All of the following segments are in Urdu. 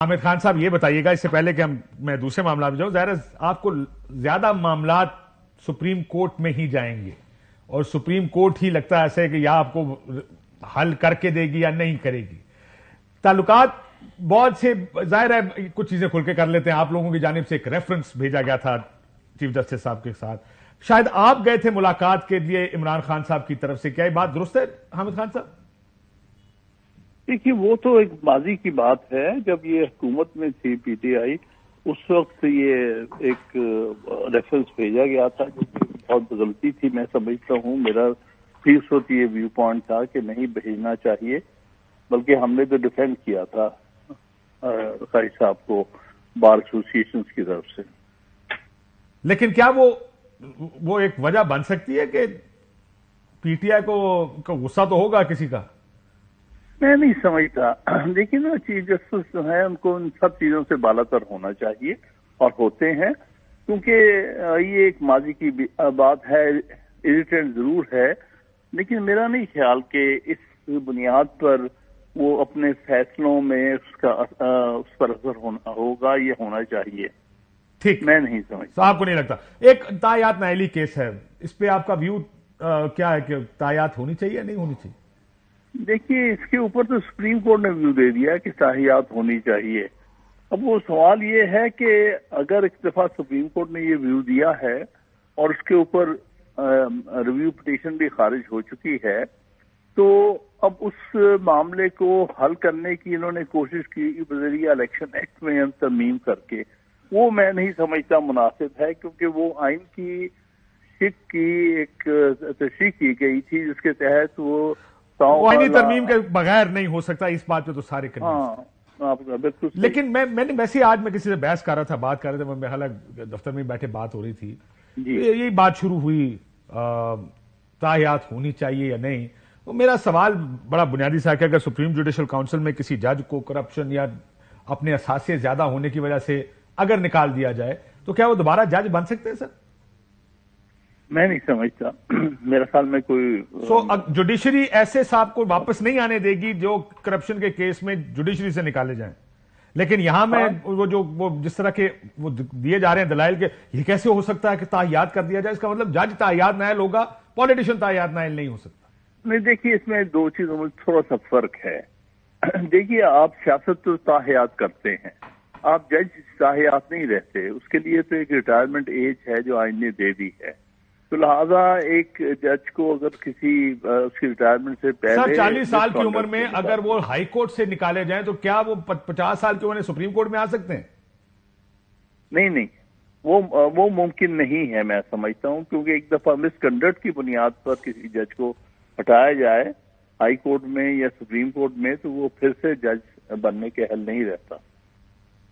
حامد خان صاحب یہ بتائیے گا، اس سے پہلے کہ میں دوسرے معاملات میں جاؤں، ظاہر ہے آپ کو زیادہ معاملات سپریم کورٹ میں ہی جائیں گے اور سپریم کورٹ ہی لگتا ہے ایسے کہ یا آپ کو حل کر کے دے گی یا نہیں کرے گی. تعلقات بہت سے ظاہر ہے کچھ چیزیں کھل کے کر لیتے ہیں. آپ لوگوں کی جانب سے ایک ریفرنس بھیجا گیا تھا چیف جسٹس صاحب کے ساتھ، شاید آپ گئے تھے ملاقات کے لیے عمران خان صاحب کی طرف سے، کیا یہ بات درست ہے حامد خان صاحب؟ دیکھیے وہ تو ایک ماضی کی بات ہے، جب یہ حکومت میں تھی پی ٹی آئی اس وقت یہ ایک ریفرنس بھیجا گیا تھا جو کہ بہت غلطی تھی میں سمجھتا ہوں. میرا بھی اس وقت یہ ویو پوائنٹ تھا کہ نہیں بھیجنا چاہیے، بلکہ ہم نے تو ڈیفینڈ کیا تھا قاری صاحب کو بار ایسوسی کی طرف سے. لیکن کیا وہ ایک وجہ بن سکتی ہے کہ پی ٹی آئی کو غصہ تو ہوگا کسی کا؟ میں نہیں سمجھتا. دیکھیے نا چیف جسٹس جو ہیں ان کو ان سب چیزوں سے بالا تر ہونا چاہیے اور ہوتے ہیں، کیونکہ یہ ایک ماضی کی بات ہے، اریٹنٹ ضرور ہے، لیکن میرا نہیں خیال کہ اس بنیاد پر وہ اپنے فیصلوں میں اس پر اثر ہوگا. یہ ہونا چاہیے. ٹھیک، میں نہیں سمجھتا. آپ کو نہیں لگتا؟ ایک تاحیات نااہلی کیس ہے، اس پہ آپ کا ویو کیا ہے کہ تاحیات ہونی چاہیے یا نہیں ہونی چاہیے؟ دیکھیے اس کے اوپر تو سپریم کورٹ نے ویو دے دیا کہ تاحیات ہونی چاہیے. اب وہ سوال یہ ہے کہ اگر ایک دفعہ سپریم کورٹ نے یہ ویو دیا ہے اور اس کے اوپر ریویو پٹیشن بھی خارج ہو چکی ہے، تو اب اس معاملے کو حل کرنے کی انہوں نے کوشش کی بذریعہ الیکشن ایکٹ میں ترمیم کر کے. وہ میں نہیں سمجھتا مناسب ہے، کیونکہ وہ آئین کی شک کی ایک تشریح کی گئی تھی جس کے تحت وہ آئینی ترمیم کے بغیر نہیں ہو سکتا. اس بات پہ تو سارے بالکل. لیکن میں نے ویسے آج میں کسی سے بحث کر رہا تھا، بات کر رہے تھے، میں حالانکہ دفتر میں بیٹھے بات ہو رہی تھی، یہی بات شروع ہوئی تاحیات ہونی چاہیے یا نہیں. تو میرا سوال بڑا بنیادی سا ہے کہ اگر سپریم جوڈیشل کاؤنسل میں کسی جج کو کرپشن یا اپنے اثاثے زیادہ ہونے کی وجہ سے اگر نکال دیا جائے تو کیا وہ دوبارہ جج بن سکتے ہیں؟ سر میں نہیں سمجھتا. میرا خیال میں کوئی جوڈیشری ایسے صاحب کو واپس نہیں آنے دے گی جو کرپشن کے کیس میں جوڈیشری سے نکالے جائیں. لیکن یہاں میں وہ جس طرح کے وہ دیے جا رہے ہیں دلائل کے، یہ کیسے ہو سکتا ہے کہ تاحیات کر دیا جائے؟ اس کا مطلب جج تاحیات نائل ہوگا، پولیٹیشین تاحیات نائل نہیں ہو سکتا. نہیں، دیکھیے اس میں دو چیزوں میں تھوڑا سا فرق ہے. دیکھیے آپ سیاست تو تاحیات کرتے ہیں، آپ جج تاحیات نہیں رہتے. اس کے لیے تو ایک ریٹائرمنٹ ایج ہے جو آئین نے دے دی ہے. تو لہٰذا ایک جج کو اگر کسی اس کی ریٹائرمنٹ سے پہلے 40 سال کی عمر میں اگر وہ ہائی کورٹ سے نکالے جائیں تو کیا وہ 50 سال کی عمر میں سپریم کورٹ میں آ سکتے ہیں؟ نہیں، وہ ممکن نہیں ہے میں سمجھتا ہوں، کیونکہ ایک دفعہ مس کنڈکٹ کی بنیاد پر کسی جج کو ہٹایا جائے ہائی کورٹ میں یا سپریم کورٹ میں تو وہ پھر سے جج بننے کے حل نہیں رہتا.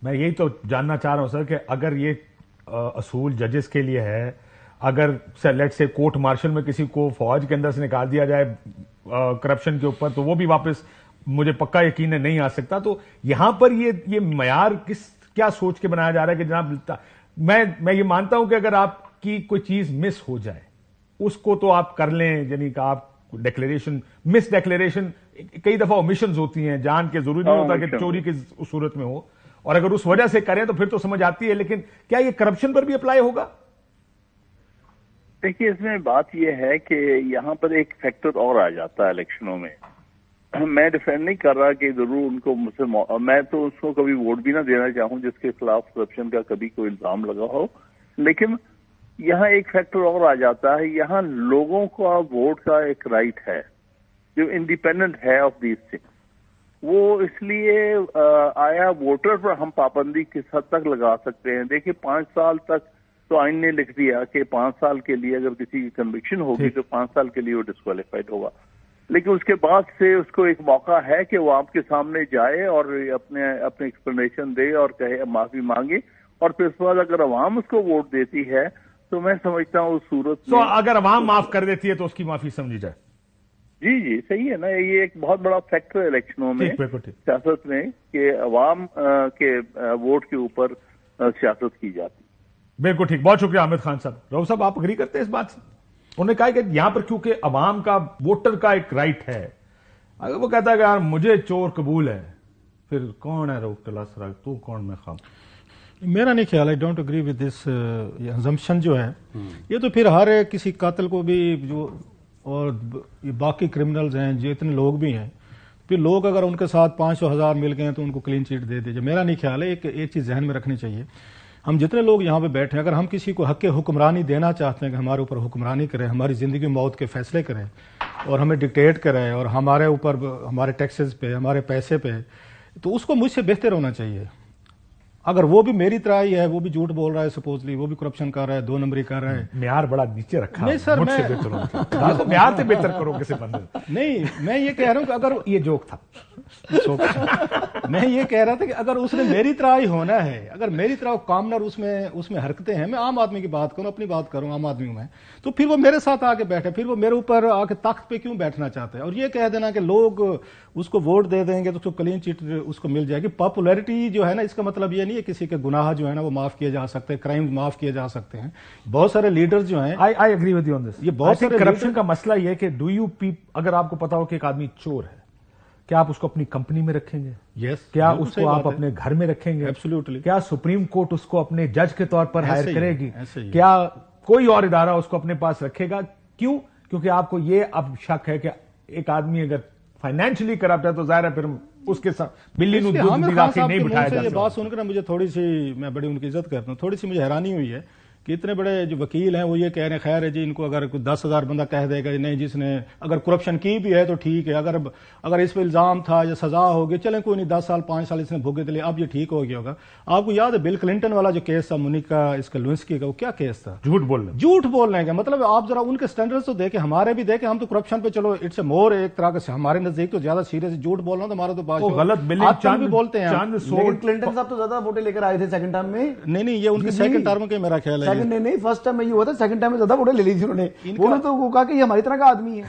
میں یہی تو جاننا چاہ رہا ہوں سر کہ اگر یہ اصول ججز کے لیے ہے، اگر لیٹ سے کورٹ مارشل میں کسی کو فوج کے اندر سے نکال دیا جائے کرپشن کے اوپر تو وہ بھی واپس مجھے پکا یقین ہے نہیں آ سکتا. تو یہاں پر یہ معیار کیا سوچ کے بنایا جا رہا ہے کہ جناب میں یہ مانتا ہوں کہ اگر آپ کی کوئی چیز مس ہو جائے اس کو تو آپ کر لیں، یعنی کہ آپ مس ڈیکلیریشن کئی دفعہ اومیشنز ہوتی ہیں، جان کے ضروری نہیں ہوتا کہ چوری کی صورت میں ہو، اور اگر اس وجہ سے کریں تو پھر تو سمجھ آتی ہے. لیکن کیا یہ کرپشن پر بھی اپلائی ہوگا؟ دیکھیے اس میں بات یہ ہے کہ یہاں پر ایک فیکٹر اور آ جاتا ہے الیکشنوں میں. میں ڈیفینڈ نہیں کر رہا کہ ضرور ان کو مجھ سے میں تو اس کو کبھی ووٹ بھی نہ دینا چاہوں جس کے خلاف کرپشن کا کبھی کوئی الزام لگا ہو. لیکن یہاں ایک فیکٹر اور آ جاتا ہے، یہاں لوگوں کا ووٹ کا ایک رائٹ ہے جو انڈیپینڈنٹ ہے آف دیز تھنگس. وہ اس لیے آیا ووٹر پر ہم پابندی کس حد تک لگا سکتے ہیں؟ دیکھیے 5 سال تک تو آئین نے لکھ دیا کہ 5 سال کے لیے اگر کسی کی کنوکشن ہوگی تو 5 سال کے لیے وہ ڈسکوالیفائڈ ہوگا. لیکن اس کے بعد سے اس کو ایک موقع ہے کہ وہ آپ کے سامنے جائے اور اپنے ایکسپلینیشن دے اور کہے میں مانگے، اور پھر اس کے بعد اگر عوام اس کو ووٹ دیتی ہے تو میں سمجھتا ہوں اس صورت میں اگر عوام معاف کر دیتی ہے تو اس کی معافی سمجھی جائے. جی صحیح ہے نا. یہ ایک بہت بڑا فیکٹر ہے الیکشنوں میں، سیاست میں، کہ عوام کے ووٹ کے اوپر سیاست کی جاتی. بالکل ٹھیک، بہت شکریہ حامد خان صاحب. رؤف صاحب آپ اگری کرتے ہیں اس بات سے؟ انہوں نے کہا کہ یہاں پر کیونکہ عوام کا ووٹر کا ایک رائٹ ہے، اگر وہ کہتا ہے کہ یار مجھے چور قبول ہے پھر کون ہے ڈاکٹر اسرار، تو کون میں خام؟ میرا نہیں خیال ہے، don't agree with this assumption جو ہے، یہ تو پھر ہر ایک کسی قاتل کو بھی جو اور باقی کرمنلز ہیں جتنے لوگ بھی ہیں، پھر لوگ اگر ان کے ساتھ 500,000 مل گئے ہیں تو ان کو کلین چیٹ دے دیجیے. میرا نہیں خیال ہے. ایک چیز ذہن میں رکھنی چاہیے، ہم جتنے لوگ یہاں پہ بیٹھے ہیں، اگر ہم کسی کو حق حکمرانی دینا چاہتے ہیں کہ ہمارے اوپر حکمرانی کرے، ہماری زندگی موت کے فیصلے کرے اور ہمیں ڈکٹیٹ کرے اور ہمارے اوپر ہمارے ٹیکسز پہ ہمارے پیسے پہ، تو اس کو مجھ سے بہتر ہونا چاہیے. اگر وہ بھی میری طرح ہی ہے، وہ بھی جھوٹ بول رہا ہے، سپوزلی وہ بھی کرپشن کر رہا ہے، 2 نمبری کر رہا ہے، معیار بڑا نیچے رکھا. نہیں سر، معیار سے بہتر کرو کسی بندے. نہیں، میں یہ کہہ رہا ہوں کہ اگر یہ جوک تھا، میں یہ کہہ رہا تھا کہ اگر اس نے میری طرح ہی ہونا ہے، اگر میری طرح کامنر اس میں حرکتیں ہیں، میں عام آدمی کی بات کروں، اپنی بات کروں، عام آدمی ہوں میں، تو پھر وہ میرے ساتھ آ کے بیٹھے، پھر وہ میرے اوپر آ کے تخت پہ کیوں بیٹھنا چاہتے ہیں؟ اور یہ کہہ دینا کہ لوگ اس کو ووٹ دے دیں گے تو اس کو کلین چٹ اس کو مل جائے گی. پاپولیرٹی جو ہے نا، اس کا مطلب یہ نہیں ہے کسی کے گناہ جو ہے نا وہ معاف کیے جا سکتے ہیں، کرائم معاف کیے جا سکتے ہیں. بہت سارے لیڈرز جو ہیں، I agree with you on this. یہ بہت سارے کرپشن کا مسئلہ یہ ہے کہ اگر آپ کو پتا ہو کہ ایک آدمی چور ہے، کیا آپ اس کو اپنی کمپنی میں رکھیں گے؟ یس. کیا اس کو آپ اپنے گھر میں رکھیں گے؟ ایبسلیوٹلی. کیا سپریم کورٹ اس کو اپنے جج کے طور پر ہائر کرے گی؟ ایسے ہی. کیا کوئی اور ادارہ اس کو اپنے پاس رکھے گا؟ کیوں؟ کیونکہ آپ کو یہ اب شک ہے کہ ایک آدمی اگر فائنینشلی کرپٹ ہے تو ظاہر ہے پھر اس کے ساتھ بلی نہیں بٹھایا جا سکتا. یہ بات سن کر مجھے تھوڑی سی، میں بڑی ان کی عزت کرتا ہوں، تھوڑی سی مجھے حیرانی ہوئی ہے کہ اتنے بڑے جو وکیل ہیں وہ یہ کہہ رہے ہیں خیر ہے جی، ان کو اگر 10,000 بندہ کہہ دے گا نہیں جس نے اگر کرپشن کی بھی ہے تو ٹھیک ہے، اگر اس پہ الزام تھا یا سزا ہوگی، چلیں کوئی نہیں، 10 سال 5 سال اس نے بھوگے دلے، اب یہ ٹھیک ہو گیا ہوگا. آپ کو یاد ہے بل کلنٹن والا جو کیس تھا، مونیکا لیوینسکی کا، وہ کیا کیس تھا؟ جھوٹ بولنے کا. مطلب آپ ذرا ان کے سٹینڈرڈز تو دیکھیں، ہمارے بھی دیکھیں. ہم تو کرپشن پہ چلو اٹس اے مور ایک طرح کا ہمارے نزدیک تو زیادہ سیریس. جھوٹ بولنا تو ہمارا تو بات غلط بھی بولتے ہیں. لیکن کلنٹن صاحب تو زیادہ ووٹیں لے کر آئے تھے سیکنڈ ٹرم میں. نہیں، یہ ان کے سیکنڈ ٹرم کے میرا خیال ہے. نہیں، فرسٹ ٹرم میں یہ ہوا تھا، سیکنڈ ٹائم میں زیادہ ووٹیں لے لی تھی انہوں نے. تو وہ کہا کہ یہ ہماری طرح کا آدمی ہے.